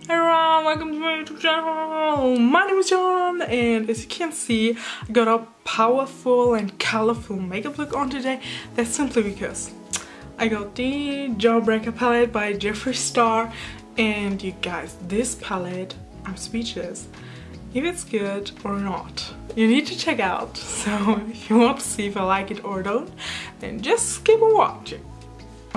Hey everyone, welcome to my YouTube channel. My name is John, and as you can see, I got a powerful and colorful makeup look on today. That's simply because I got the Jawbreaker Palette by Jeffree Star, and you guys, this palette, I'm speechless. If it's good or not, you need to check out. So if you want to see if I like it or don't, then just keep on watching.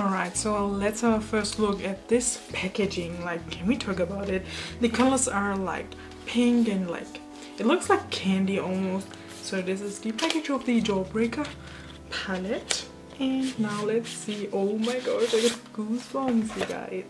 Alright, so let's have a first look at this packaging. Like, can we talk about it? The colors are like pink and like, it looks like candy almost. So this is the package of the Jawbreaker palette. And now let's see. Oh my gosh, I got goosebumps, you guys.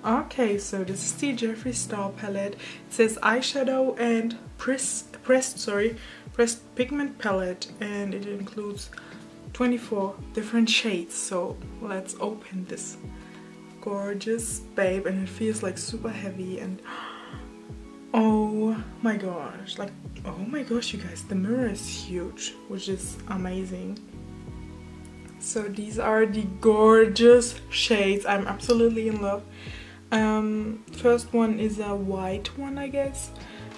Okay, so this is the Jeffree Star palette. It says eyeshadow and pressed pigment palette, and it includes 24 different shades. So let's open this gorgeous babe, and it feels like super heavy, and oh my gosh, like, oh my gosh, you guys, the mirror is huge, which is amazing. So these are the gorgeous shades. I'm absolutely in love. First one is a white one, I guess.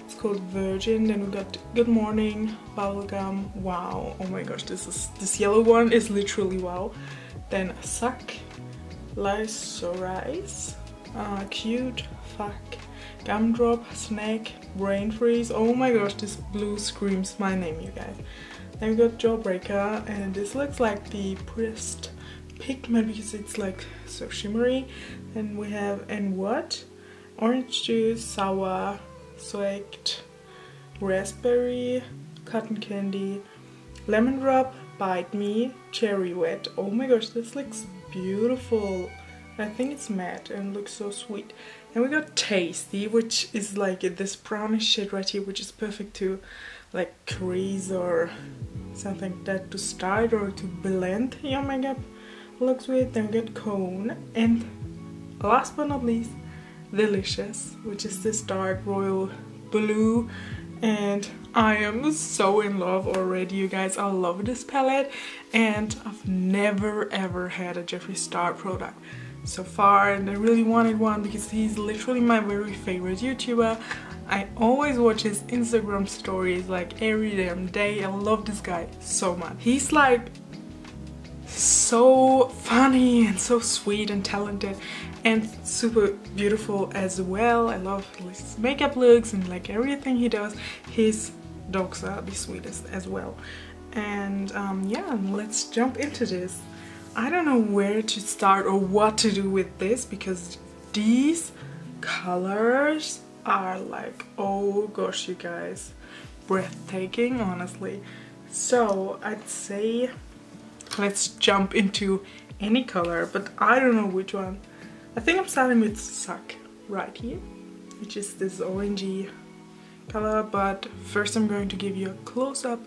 It's called Virgin. Then we got Good Morning, Bubblegum. Wow, oh my gosh, this yellow one is literally wow. Then Suck, Lysorise, Cute, Fuck, Gumdrop, Snack, Brain Freeze. Oh my gosh, this blue screams my name, you guys. Then we got Jawbreaker, and this looks like the pressed pigment because it's like so shimmery. Then we have And What, Orange Juice, Sour, Sweet, Raspberry, Cotton Candy, Lemon Drop, Bite Me, Cherry Wet. Oh my gosh, this looks beautiful. I think it's matte and looks so sweet. And we got Tasty, which is like this brownish shade right here, which is perfect to like crease or something like that, to start or to blend your makeup looks with. Then we got Cone, and last but not least, Delicious, which is this dark royal blue, and I am so in love already, you guys. I love this palette, and I've never ever had a Jeffree Star product so far, and I really wanted one because he's literally my very favorite YouTuber. I always watch his Instagram stories like every damn day. I love this guy so much. He's like so funny and so sweet and talented and super beautiful as well. I love his makeup looks and like everything he does. His dogs are the sweetest as well. And yeah, let's jump into this. I don't know where to start or what to do with this because these colors are like, oh gosh, you guys, breathtaking, honestly. So I'd say let's jump into any color, but I don't know which one. I think I'm starting with Suck right here, which is this orangey color, but first I'm going to give you a close-up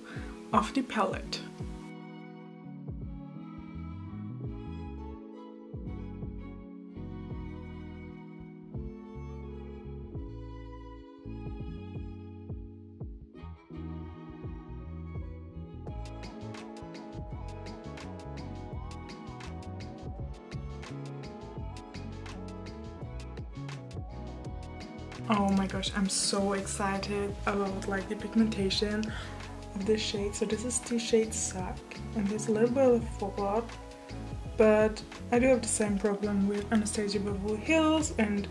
of the palette. Oh my gosh, I'm so excited about like the pigmentation of this shade. So this is the shade Suck, and there's a little bit of fallout, but I do have the same problem with Anastasia Beverly Hills, and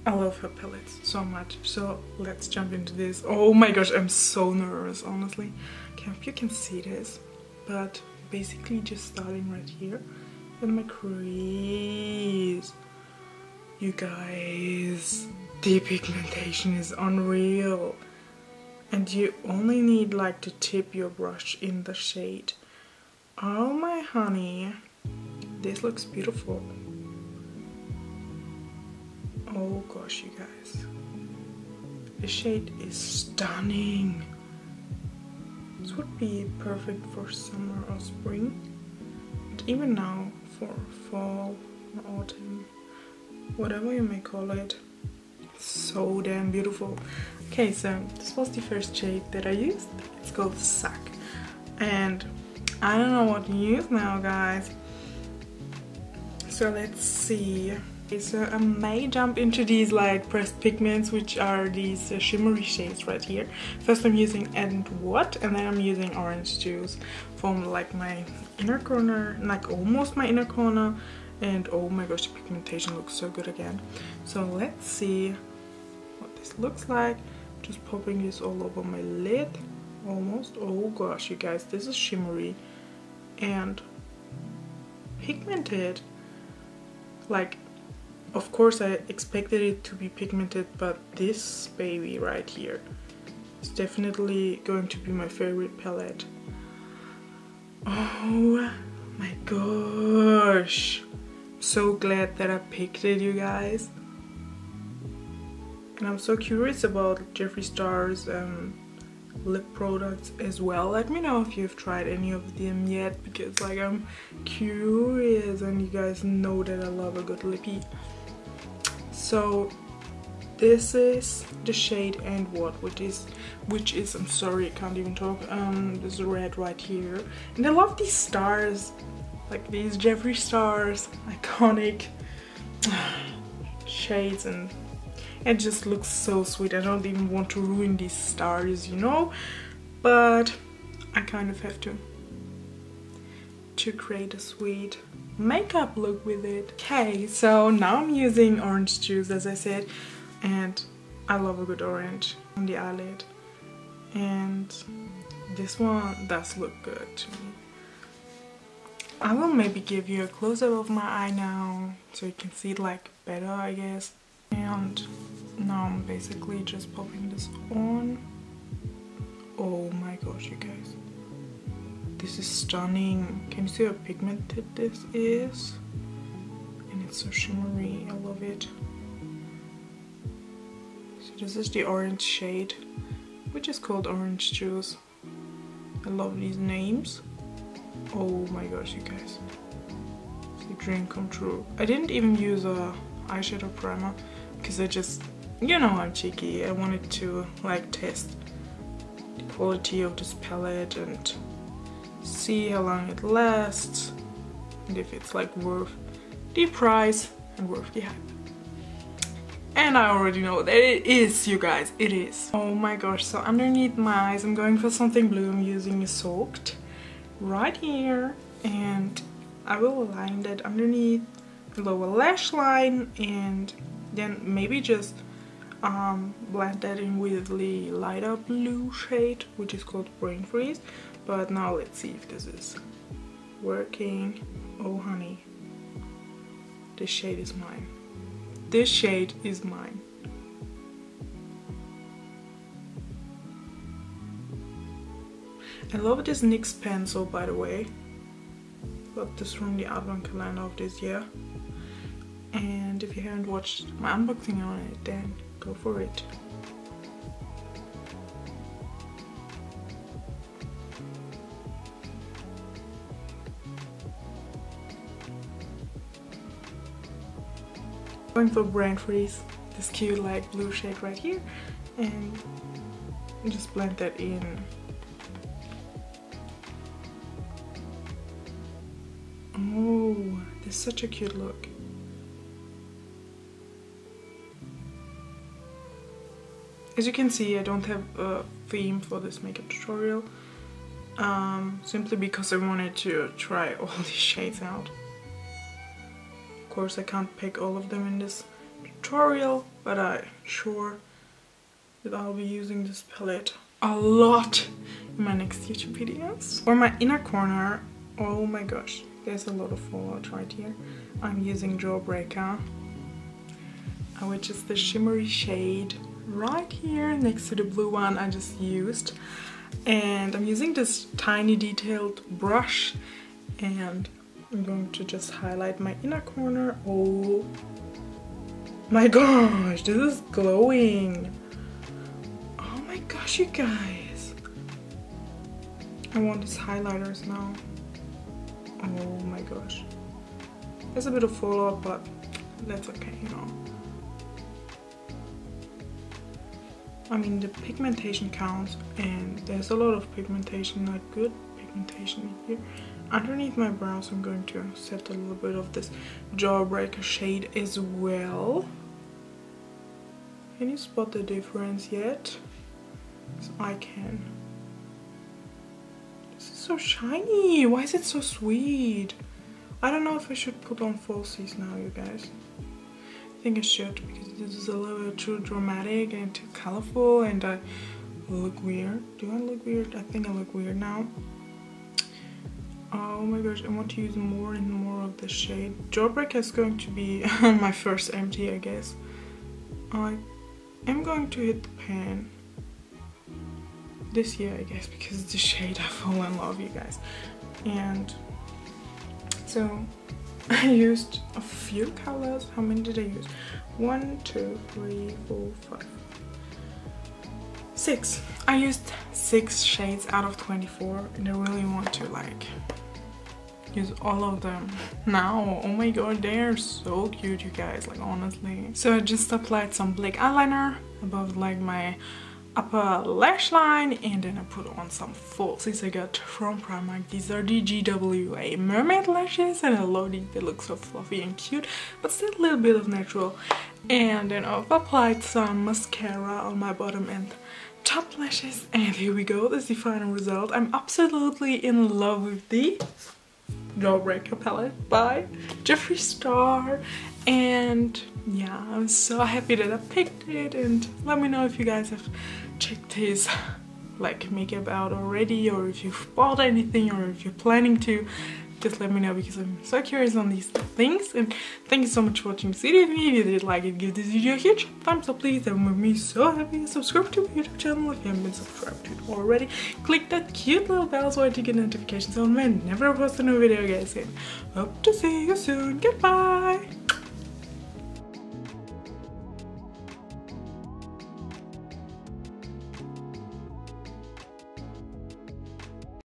I love her palettes so much. So let's jump into this. Oh my gosh, I'm so nervous, honestly. Okay, I hope you can see this, but basically just starting right here in my crease. You guys, the pigmentation is unreal, and you only need like to tip your brush in the shade. Oh my honey, this looks beautiful. Oh gosh, you guys, the shade is stunning. This would be perfect for summer or spring, and even now for fall or autumn, whatever you may call it. So damn beautiful. Okay, so this was the first shade that I used. It's called Suck, and I don't know what to use now, guys. So let's see. So I may jump into these like pressed pigments, which are these shimmery shades right here. First I'm using And What, and then I'm using Orange Juice from like my inner corner, like almost my inner corner. And oh my gosh, the pigmentation looks so good again. So let's see what this looks like. Just popping this all over my lid, almost. Oh gosh, you guys, this is shimmery and pigmented. Like, of course I expected it to be pigmented, but this baby right here is definitely going to be my favorite palette. Oh my gosh, I'm so glad that I picked it, you guys. And I'm so curious about Jeffree Star's lip products as well. Let me know if you've tried any of them yet, because like I'm curious, and you guys know that I love a good lippy. So this is the shade And What, which is I'm sorry, I can't even talk, this red right here. And I love these stars, like these Jeffree Stars, iconic shades, and it just looks so sweet. I don't even want to ruin these stars, you know, but I kind of have to create a sweet makeup look with it. Okay, so now I'm using Orange Juice, as I said, and I love a good orange on the eyelid, and this one does look good to me. I will maybe give you a close-up of my eye now so you can see it like better, I guess. And now I'm basically just popping this on. Oh my gosh, you guys, this is stunning. Can you see how pigmented this is? And it's so shimmery, I love it. So this is the orange shade, which is called Orange Juice. I love these names. Oh my gosh, you guys, it's a dream come true. I didn't even use a eyeshadow primer because I just, you know, I'm cheeky. I wanted to like test the quality of this palette and see how long it lasts, and if it's like worth the price and worth the hype. And I already know that it is, you guys, it is. Oh my gosh, so underneath my eyes I'm going for something blue. I'm using a Soaked right here, and I will align that underneath the lower lash line, and then maybe just blend that in with the lighter blue shade, which is called Brain Freeze. But now let's see if this is working. Oh honey, this shade is mine. This shade is mine. I love this NYX pencil, by the way. Got this from the advent calendar of this year. And if you haven't watched my unboxing on it, then go for it. Going for Brain Freeze, this cute like blue shade right here, and just blend that in. Oh, this is such a cute look. As you can see, I don't have a theme for this makeup tutorial, simply because I wanted to try all these shades out. Of course, I can't pick all of them in this tutorial, but I'm sure that I'll be using this palette a lot in my next YouTube videos. For my inner corner, oh my gosh, there's a lot of fallout right here. I'm using Jawbreaker, which is the shimmery shade right here next to the blue one I just used. And I'm using this tiny detailed brush, and I'm going to just highlight my inner corner. Oh my gosh, this is glowing. Oh my gosh, you guys. I want these highlighters now. Oh my gosh. There's a bit of fallout, but that's okay, you know. I mean, the pigmentation counts, and there's a lot of pigmentation, like good pigmentation here. Underneath my brows I'm going to set a little bit of this Jawbreaker shade as well. Can you spot the difference yet? So I can. This is so shiny. Why is it so sweet? I don't know if I should put on falsies now, you guys. I think I should, because this is a little bit too dramatic and too colorful, and I look weird. Do I look weird? I think I look weird now. Oh my gosh, I want to use more and more of this shade. Jawbreaker is going to be my first empty, I guess. I am going to hit the pan this year, I guess, because it's the shade I fall in love, you guys. And so I used a few colors. How many did I use? 1, 2, 3, 4, 5, 6. I used 6 shades out of 24, and I really want to like use all of them now. Oh my god, they're so cute, you guys, like honestly. So I just applied some black eyeliner above like my upper lash line, and then I put on some falsies I got from Primark. These are the GWA mermaid lashes, and I love these. They look so fluffy and cute, but still a little bit of natural. And then I've applied some mascara on my bottom and top lashes, and here we go. This is the final result. I'm absolutely in love with the Jawbreaker palette by Jeffree Star, and yeah, I'm so happy that I picked it. And let me know if you guys have checked his like makeup out already, or if you've bought anything, or if you're planning to. Just let me know, because I'm so curious on these things. And thank you so much for watching this video. If you did like it, give this video a huge thumbs up please. That would make me so happy. Subscribe to my YouTube channel if you haven't been subscribed to it already. Click that cute little bell so to get notifications on whenever I post a new video, guys. And hope to see you soon. Goodbye.